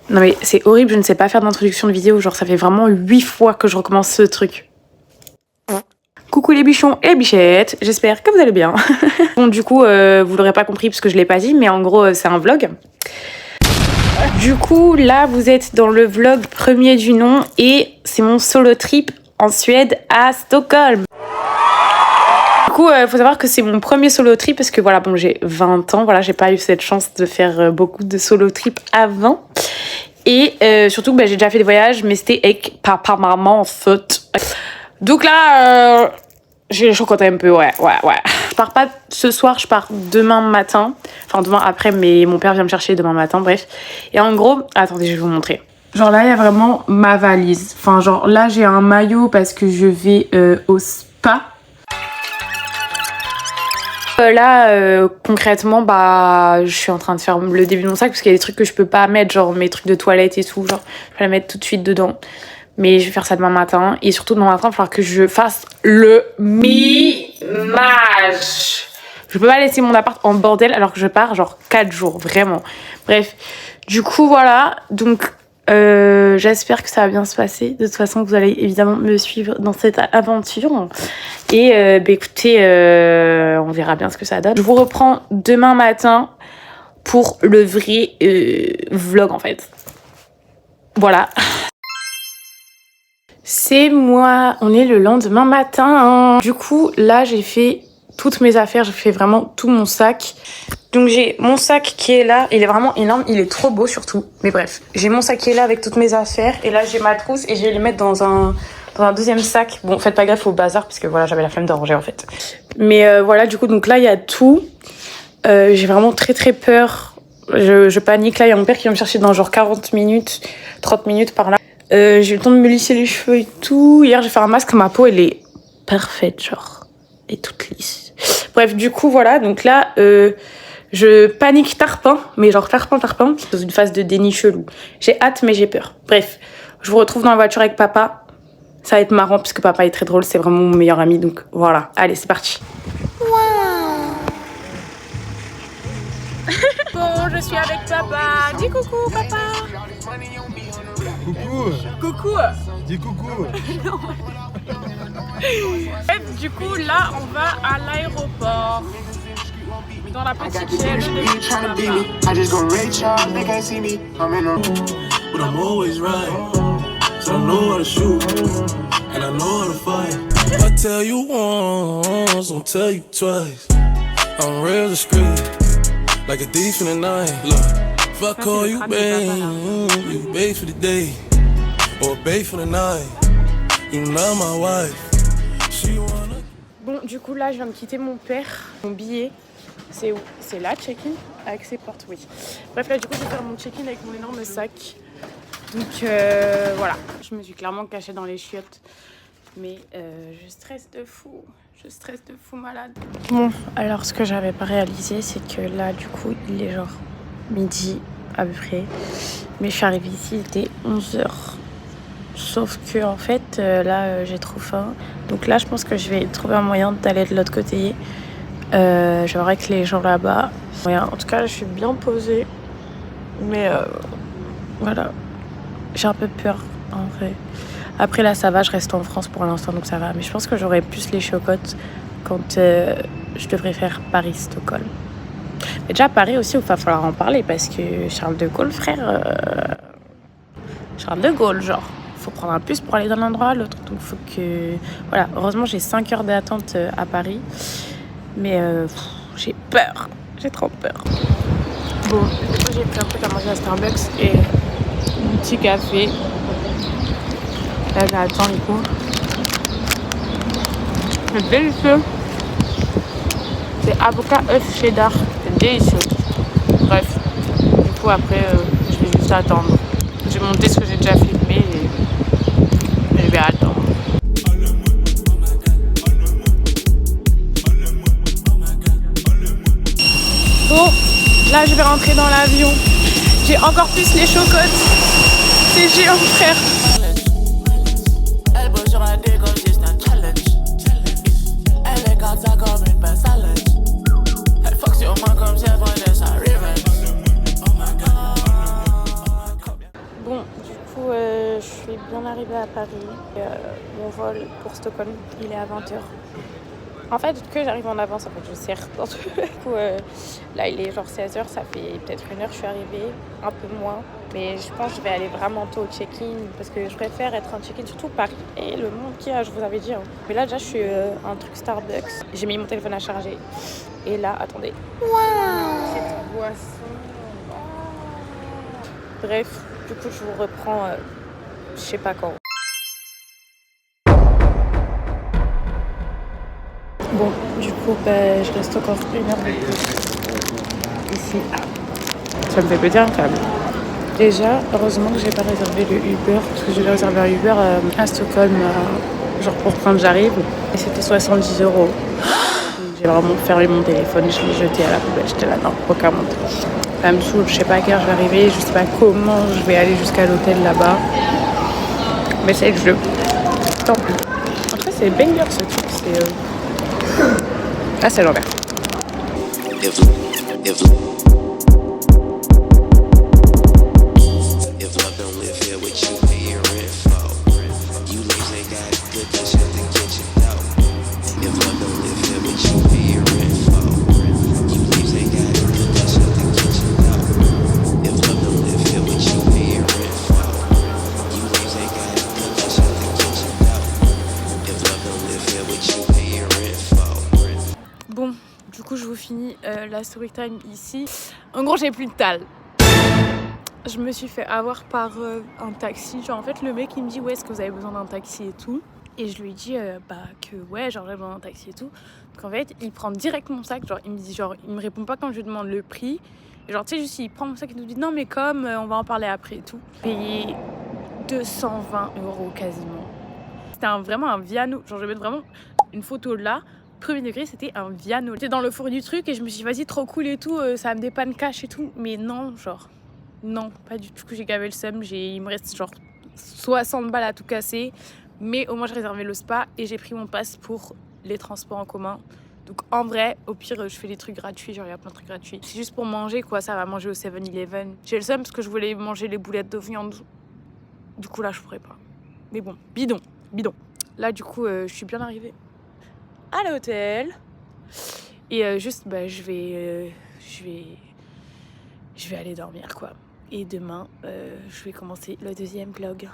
Non mais c'est horrible, je ne sais pas faire d'introduction de vidéo, genre ça fait vraiment 8 fois que je recommence ce truc. Coucou les bichons et les bichettes, j'espère que vous allez bien. Bon du coup, vous l'aurez pas compris parce que je l'ai pas dit, mais en gros c'est un vlog. Du coup là vous êtes dans le vlog premier du nom et c'est mon solo trip en Suède à Stockholm. Du coup, faut savoir que c'est mon premier solo trip parce que voilà, bon, j'ai 20 ans, voilà, j'ai pas eu cette chance de faire beaucoup de solo trip avant. Et surtout, bah, j'ai déjà fait des voyages, mais c'était avec papa, maman, en fait. Donc là, j'ai les chocolat un peu, ouais. Je pars pas ce soir, je pars demain matin. Enfin, demain après, mais mon père vient me chercher demain matin, bref. Et en gros, attendez, je vais vous montrer. Genre là, il y a vraiment ma valise. Enfin, genre là, j'ai un maillot parce que je vais au spa. Là, concrètement, bah, je suis en train de faire le début de mon sac parce qu'il y a des trucs que je peux pas mettre, genre mes trucs de toilette et tout, genre je vais la mettre tout de suite dedans. Mais je vais faire ça demain matin et surtout demain matin, il va falloir que je fasse le ménage. Je peux pas laisser mon appart en bordel alors que je pars genre 4 jours, vraiment. Bref, du coup voilà, donc j'espère que ça va bien se passer. De toute façon, vous allez évidemment me suivre dans cette aventure. Et bah écoutez, on verra bien ce que ça donne. Je vous reprends demain matin pour le vrai vlog en fait. Voilà. C'est moi, on est le lendemain matin. Du coup, là j'ai fait toutes mes affaires, j'ai fait vraiment tout mon sac. Donc j'ai mon sac qui est là, il est vraiment énorme, il est trop beau surtout. Mais bref, j'ai mon sac qui est là avec toutes mes affaires. Et là j'ai ma trousse et je vais les mettre dans un deuxième sac. Bon, faites pas gaffe au bazar parce que voilà, j'avais la flemme de ranger en fait. Mais voilà, du coup, donc là il y a tout. J'ai vraiment très peur. Je panique. Là il y a mon père qui va me chercher dans genre 40 minutes, 30 minutes par là. J'ai eu le temps de me lisser les cheveux et tout. Hier j'ai fait un masque, ma peau elle est parfaite, genre, et toute lisse. Bref, du coup voilà, donc là je panique tarpin, mais genre tarpin, dans une phase de déni chelou. J'ai hâte mais j'ai peur. Bref, je vous retrouve dans la voiture avec papa. Ça va être marrant parce que papa est très drôle, c'est vraiment mon meilleur ami, donc voilà. Allez, c'est parti. Bon, je suis avec papa. Dis coucou papa. Coucou. Coucou. Dis coucou. Bref, du coup là on va à l'aéroport. Dans la petite chaise de But I'm always right, so I know how to shoot, and I know how to fight. I tell you once, I'll tell you twice. I'm real discreet, like a thief in the night. Look, if I call you babe, you babe for the day, or babe for the night. You're not my wife. She wanna. Bon, du coup là je viens de quitter mon père. Mon billet, c'est où? C'est là, check-in avec ses portes, oui. Bref, là du coup je vais faire mon check-in avec mon énorme sac. Donc voilà, je me suis clairement cachée dans les chiottes. Mais je stresse de fou. Je stresse de fou malade. Bon, alors ce que j'avais pas réalisé, c'est que là du coup il est genre midi à peu près. Mais je suis arrivée ici, il était 11h. Sauf que en fait là j'ai trop faim. Donc là je pense que je vais trouver un moyen d'aller de l'autre côté. Je vais voir avec les gens là-bas. En tout cas je suis bien posée. Mais voilà. J'ai un peu peur en vrai. Après là ça va, je reste en France pour l'instant donc ça va. Mais je pense que j'aurai plus les chocottes quand je devrais faire Paris-Stockholm. Mais déjà Paris aussi il va falloir en parler parce que Charles de Gaulle frère... Charles de Gaulle genre. Faut prendre un bus pour aller d'un endroit à l'autre. Donc faut que... Voilà, heureusement j'ai 5 heures d'attente à Paris. Mais j'ai peur. J'ai trop peur. Bon, j'ai pris un truc à manger à Starbucks et un petit café. Là j'attends du coup. C'est délicieux. C'est avocat œuf cheddar. C'est délicieux. Bref. Du coup après je vais juste attendre. Je vais monter ce que j'ai déjà filmé et je vais attendre. Bon, là je vais rentrer dans l'avion. J'ai encore plus les chocottes. C'est géant frère. Bon, du coup, je suis bien arrivée à Paris. Mon vol pour Stockholm, il est à 20h. En fait, que j'arrive en avance, en fait, je sers dans tout. Du coup, là, il est genre 16h, ça fait peut-être 1 heure que je suis arrivée, un peu moins. Mais je pense que je vais aller vraiment tôt au check-in parce que je préfère être en check-in, surtout Paris. Et le monde qu'il y a, je vous avais dit. Hein. Mais là, déjà, je suis un truc Starbucks. J'ai mis mon téléphone à charger. Et là, attendez. Waouh! Petite boisson. Bref, du coup, je vous reprends, je sais pas quand. Bon, du coup, je reste encore 1 heure de plus ici. Ça me fait péter un câble. Déjà, heureusement que j'ai pas réservé le Uber, parce que j'ai réservé un Uber à Stockholm, genre pour quand j'arrive, et c'était 70 €. Donc, j'ai vraiment fermé mon téléphone, je l'ai jeté à la poubelle, j'étais là, non, aucun monde. Ça me saoule, je sais pas à quelle heure je vais arriver, je sais pas comment je vais aller jusqu'à l'hôtel là-bas. Mais c'est le jeu. Tant pis. Après, c'est banger ce truc, c'est... Ah, c'est l'envers. Bon, du coup, je vous finis la story time ici. En gros, j'ai plus de tal. Je me suis fait avoir par un taxi. Genre, en fait, le mec, il me dit, ouais, est-ce que vous avez besoin d'un taxi et tout? Et je lui dis, que ouais, genre, j'ai besoin d'un taxi et tout. Donc, en fait, il prend direct mon sac. Genre, il me dit, genre, il me répond pas quand je lui demande le prix. Et genre, tu sais, juste, il prend mon sac et nous dit, non, mais comme, on va en parler après et tout. Payé 220 € quasiment. C'était vraiment un Viano. Genre, je vais mettre vraiment une photo là. Premier degré, c'était un Viano. J'étais dans le four du truc et je me suis dit, vas-y, trop cool et tout, ça va me dépanne cash et tout. Mais non, genre, non, pas du tout. Du coup, j'ai gavé le seum. Il me reste genre 60 balles à tout casser. Mais au moins, j'ai réservé le spa et j'ai pris mon pass pour les transports en commun. Donc, en vrai, au pire, je fais des trucs gratuits. Genre, il y a plein de trucs gratuits. C'est juste pour manger, quoi. Ça va manger au 7-Eleven. J'ai le seum parce que je voulais manger les boulettes de viande. Du coup, là, je pourrais pas. Mais bon, bidon. Là, du coup, je suis bien arrivée à l'hôtel et juste je vais aller dormir quoi, et demain je vais commencer le 2e vlog.